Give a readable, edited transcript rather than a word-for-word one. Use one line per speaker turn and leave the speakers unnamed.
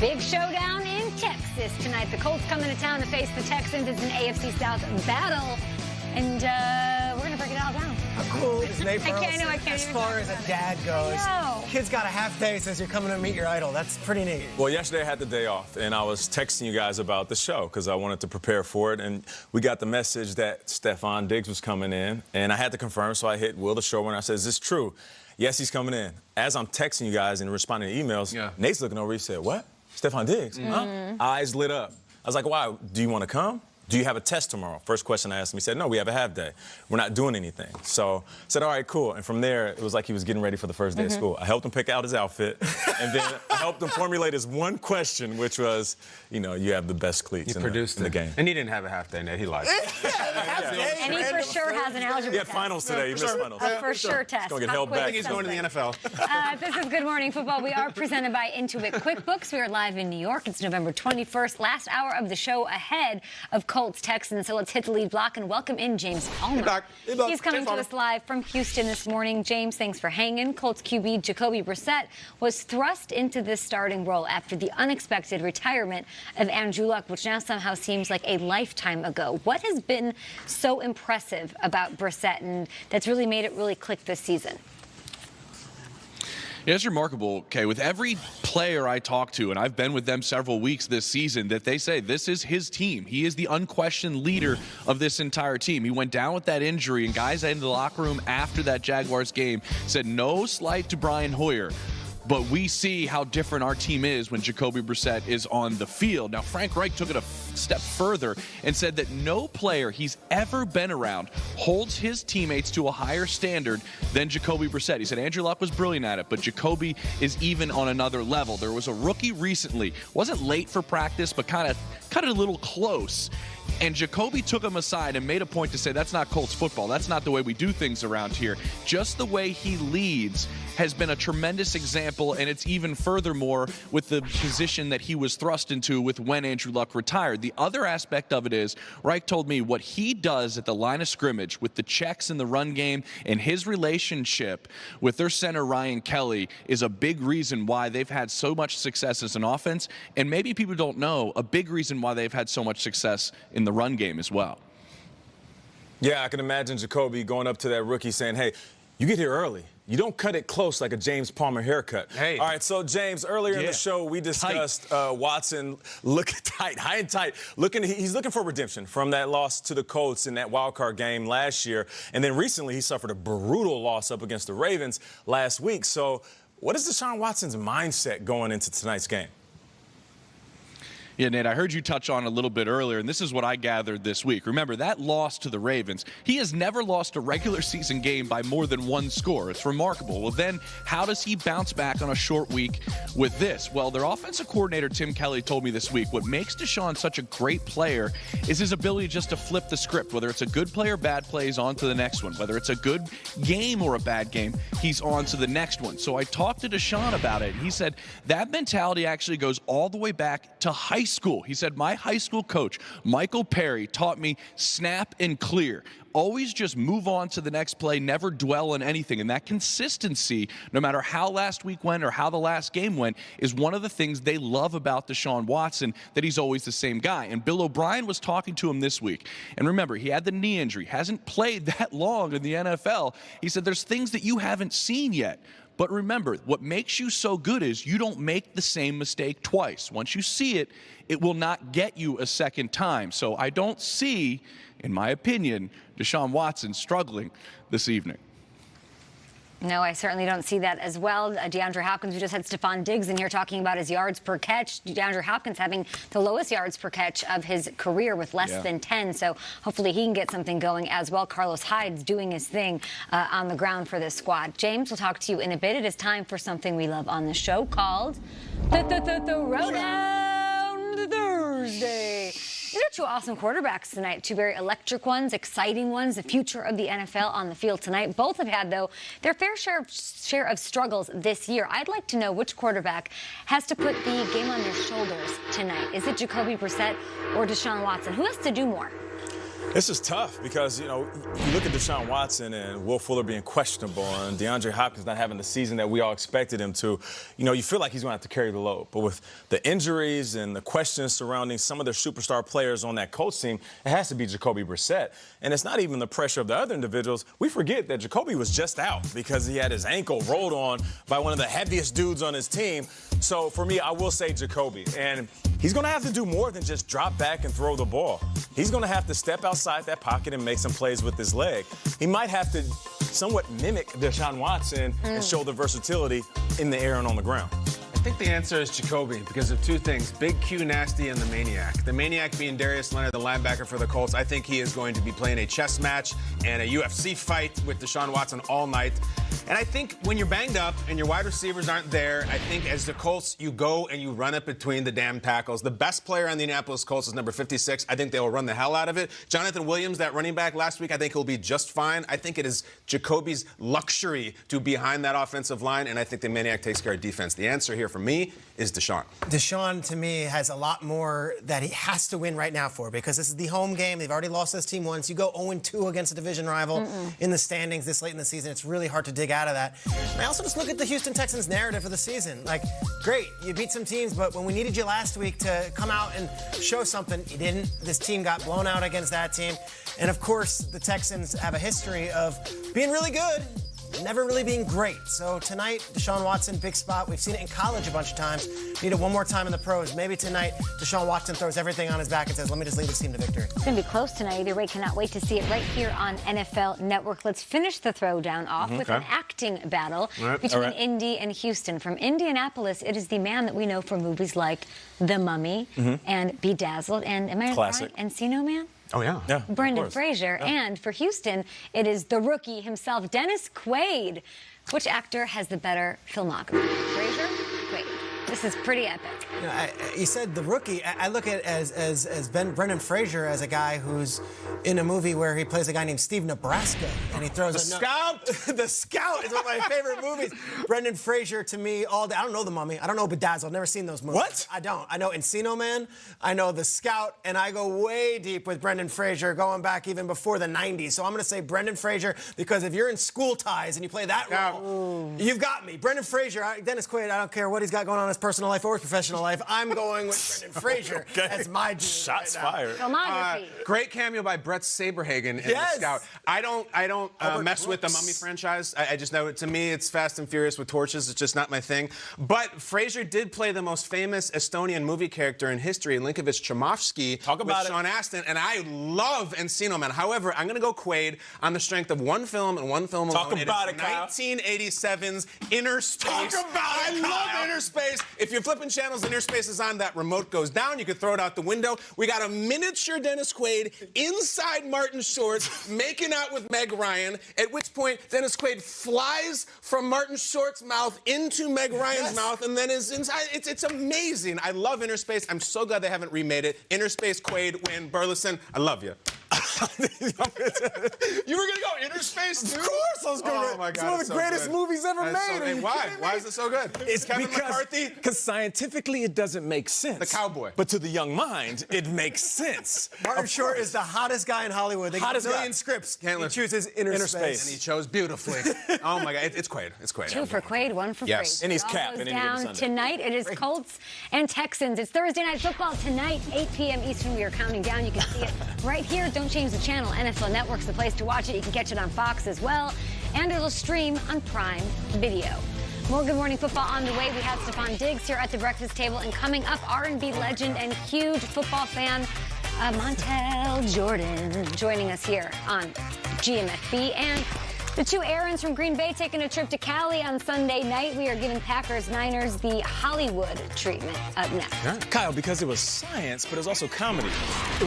Big showdown in Texas tonight. The Colts coming to town to face the Texans. It's an AFC South battle. And we're going to break it all down.
How cool is Nate Burleson?
I can't
as far as a dad goes. Kid's got a half day, says you're coming to meet your idol. That's pretty neat.
Well, yesterday I had the day off, and I was texting you guys about the show because I wanted to prepare for it. And we got the message that Stefon Diggs was coming in, and I had to confirm, so I hit Will the show and I said, is this true? Yes, he's coming in. As I'm texting you guys and responding to emails, Nate's looking over, he said, what? Stefon Diggs? Huh? Eyes lit up. I was like, wow, do you want to come? Do you have a test tomorrow? First question I asked him. He said, no, we have a half day. We're not doing anything. So I said, all right, cool. And from there, it was like he was getting ready for the first day of school. I helped him pick out his outfit, and then I helped him formulate his one question, which was, you know, you have the best cleats in the game.
And he didn't have a half day, Nate. He lied.
And he for sure has an algebra
He had
test.
finals today. He missed finals.
A for sure test.
He's going to get held back.
I think he's going to the NFL.
This is Good Morning Football. We are presented by Intuit QuickBooks. We are live in New York. It's November 21st. Last hour of the show ahead of Colts Texans. So let's hit the lead block and welcome in James Palmer. He's coming to us live from Houston this morning. James, thanks for hanging. Colts QB Jacoby Brissett was thrust into this starting role after the unexpected retirement of Andrew Luck, which now somehow seems like a lifetime ago. What has been so impressive about Brissett and that's really made it really click this season?
Yeah, it's remarkable, okay, with every player I talk to, and I've been with them several weeks this season, that they say this is his team. He is the unquestioned leader of this entire team. He went down with that injury, and guys in the locker room after that Jaguars game said no slight to Brian Hoyer. But we see how different our team is when Jacoby Brissett is on the field. Now, Frank Reich took it a step further and said that no player he's ever been around holds his teammates to a higher standard than Jacoby Brissett. He said Andrew Luck was brilliant at it, but Jacoby is even on another level. There was a rookie recently, wasn't late for practice, but kind of cut it a little close. And Jacoby took him aside and made a point to say that's not Colts football. That's not the way we do things around here. Just the way he leads has been a tremendous example, and it's even furthermore with the position that he was thrust into with when Andrew Luck retired. The other aspect of it is, Reich told me what he does at the line of scrimmage with the checks in the run game and his relationship with their center Ryan Kelly is a big reason why they've had so much success as an offense, and maybe people don't know a big reason why they've had so much success in the run game as well.
Yeah, I can imagine Jacoby going up to that rookie saying, hey, you get here early. You don't cut it close like a James Palmer haircut.
Hey.
All right, so, James, earlier in the show, we discussed Watson looking tight, high and tight. He's looking for redemption from that loss to the Colts in that wild-card game last year. And then recently he suffered a brutal loss up against the Ravens last week. So what is Deshaun Watson's mindset going into tonight's game?
Yeah, Nate, I heard you touch on a little bit earlier, and this is what I gathered this week. Remember, that loss to the Ravens, he has never lost a regular season game by more than one score. It's remarkable. Well, then, how does he bounce back on a short week with this? Well, their offensive coordinator, Tim Kelly, told me this week, what makes Deshaun such a great player is his ability just to flip the script. Whether it's a good play or bad play, he's on to the next one. Whether it's a good game or a bad game, he's on to the next one. So I talked to Deshaun about it, and he said that mentality actually goes all the way back to high school. He said, my high school coach, Michael Perry, taught me snap and clear. Always just move on to the next play, never dwell on anything. And that consistency, no matter how last week went or how the last game went, is one of the things they love about Deshaun Watson, that he's always the same guy. And Bill O'Brien was talking to him this week. And remember, he had the knee injury, hasn't played that long in the NFL. He said, there's things that you haven't seen yet. But remember, what makes you so good is you don't make the same mistake twice. Once you see it, it will not get you a second time. So I don't see, in my opinion, Deshaun Watson struggling this evening.
No, I certainly don't see that as well. DeAndre Hopkins, we just had Stefon Diggs in here talking about his yards per catch. DeAndre Hopkins having the lowest yards per catch of his career with less than 10. So hopefully he can get something going as well. Carlos Hyde's doing his thing on the ground for this squad. James, we'll talk to you in a bit. It is time for something we love on the show called the Throwdown Thursday. These are two awesome quarterbacks tonight, two very electric ones, exciting ones, the future of the NFL on the field tonight. Both have had, though, their fair share of struggles this year. I'd like to know which quarterback has to put the game on their shoulders tonight. Is it Jacoby Brissett or Deshaun Watson? Who has to do more?
This is tough because, you look at Deshaun Watson and Will Fuller being questionable and DeAndre Hopkins not having the season that we all expected him to. You feel like he's going to have to carry the load. But with the injuries and the questions surrounding some of their superstar players on that Colts team, it has to be Jacoby Brissett. And it's not even the pressure of the other individuals. We forget that Jacoby was just out because he had his ankle rolled on by one of the heaviest dudes on his team. So for me, I will say Jacoby. And he's going to have to do more than just drop back and throw the ball. He's going to have to step outside that pocket and make some plays with his leg. He might have to somewhat mimic Deshaun Watson and show the versatility in the air and on the ground.
I think the answer is Jacoby because of two things, Big Q Nasty and the Maniac. The Maniac being Darius Leonard, the linebacker for the Colts. I think he is going to be playing a chess match and a UFC fight with Deshaun Watson all night. And I think when you're banged up and your wide receivers aren't there, I think as the Colts, you go and you run it between the damn tackles. The best player on the Indianapolis Colts is number 56. I think they will run the hell out of it. Jonathan Williams, that running back last week, I think he'll be just fine. I think it is Jacoby's luxury to be behind that offensive line, and I think the Maniac takes care of defense. The answer here for me is Deshaun.
Deshaun, to me, has a lot more that he has to win right now for because this is the home game. They've already lost this team once. You go 0-2 against a division rival in the standings this late in the season. It's really hard to dig out of that. And I also just look at the Houston Texans narrative of the season. Like, great, you beat some teams, but when we needed you last week to come out and show something, you didn't. This team got blown out against that team. And, of course, the Texans have a history of being really good, never really being great. So tonight, Deshaun Watson, big spot. We've seen it in college a bunch of times. Need it one more time in the pros. Maybe tonight, Deshaun Watson throws everything on his back and says, let me just lead this team to victory.
It's going to be close tonight. Either way, cannot wait to see it right here on NFL Network. Let's finish the throwdown off with an acting battle between Indy and Houston. From Indianapolis, it is the man that we know from movies like The Mummy and Bedazzled and, am I right, Encino Man?
Oh, yeah.
Brendan Fraser. Yeah. And for Houston, it is the rookie himself, Dennis Quaid. Which actor has the better filmography? Fraser? Quaid. This is pretty epic.
You said the rookie. I look at as Brendan Fraser as a guy who's in a movie where he plays a guy named Steve Nebraska, and he throws
the Scout.
The Scout is one of my favorite movies. Brendan Fraser to me all day. I don't know The Mummy. I don't know Bedazzled. I've never seen those movies.
What?
I don't. I know Encino Man. I know The Scout, and I go way deep with Brendan Fraser, going back even before the '90s. So I'm going to say Brendan Fraser because if you're in School Ties and you play that role, you've got me. Brendan Fraser. Dennis Quaid. I don't care what he's got going on in his personal life or his professional life. I'm going with Brendan Fraser as my dude.
Shots fired.
Filmography.
Great cameo by Brett Saberhagen in The Scout. I don't mess with the Mummy franchise. I just know, to me, it's Fast and Furious with torches. It's just not my thing. But Fraser did play the most famous Estonian movie character in history, Linkovich Chomovsky, with Sean Astin, and I love Encino Man. However, I'm going to go Quaid on the strength of one film and one film alone.
Talk about it, Kyle.
1987's Inner Space.
Talk about it, Kyle.
I love Inner Space. If you're flipping channels, Inner Space is on, that remote goes down. You can throw it out the window. We got a miniature Dennis Quaid inside Martin Short's making out with Meg Ryan, at which point Dennis Quaid flies from Martin Short's mouth into Meg Ryan's mouth and then is inside. It's amazing. I love Inner Space. I'm so glad they haven't remade it. Inner Space, Quaid, Wynn, Burleson. I love you.
You were going to go Inner Space, too?
Of course I was going to.
Oh, my God.
It's one of the greatest movies ever made.
Why? Why is it so good?
It's
Kevin McCarthy.
Because scientifically it doesn't make sense.
The cowboy.
But to the young mind, it makes sense.
Martin Short is the hottest guy in Hollywood. They got a million scripts. He chooses Inner Space.
And he chose beautifully. Oh, my God. It's Quaid. It's Quaid.
Two for Quaid, one for Fraser.
And he's capped.
Goes down tonight. It is Colts and Texans. It's Thursday Night Football tonight, 8 p.m. Eastern. We are counting down. You can see it right here. Don't change the channel. NFL Network's the place to watch it. You can catch it on Fox as well. And it'll stream on Prime Video. More Good Morning Football on the way. We have Stephon Diggs here at the breakfast table. And coming up, R&B legend and huge football fan, Montel Jordan, joining us here on GMFB. And the two Aarons from Green Bay taking a trip to Cali on Sunday night. We are giving Packers-Niners the Hollywood treatment up next.
Kyle, because it was science, but it was also comedy.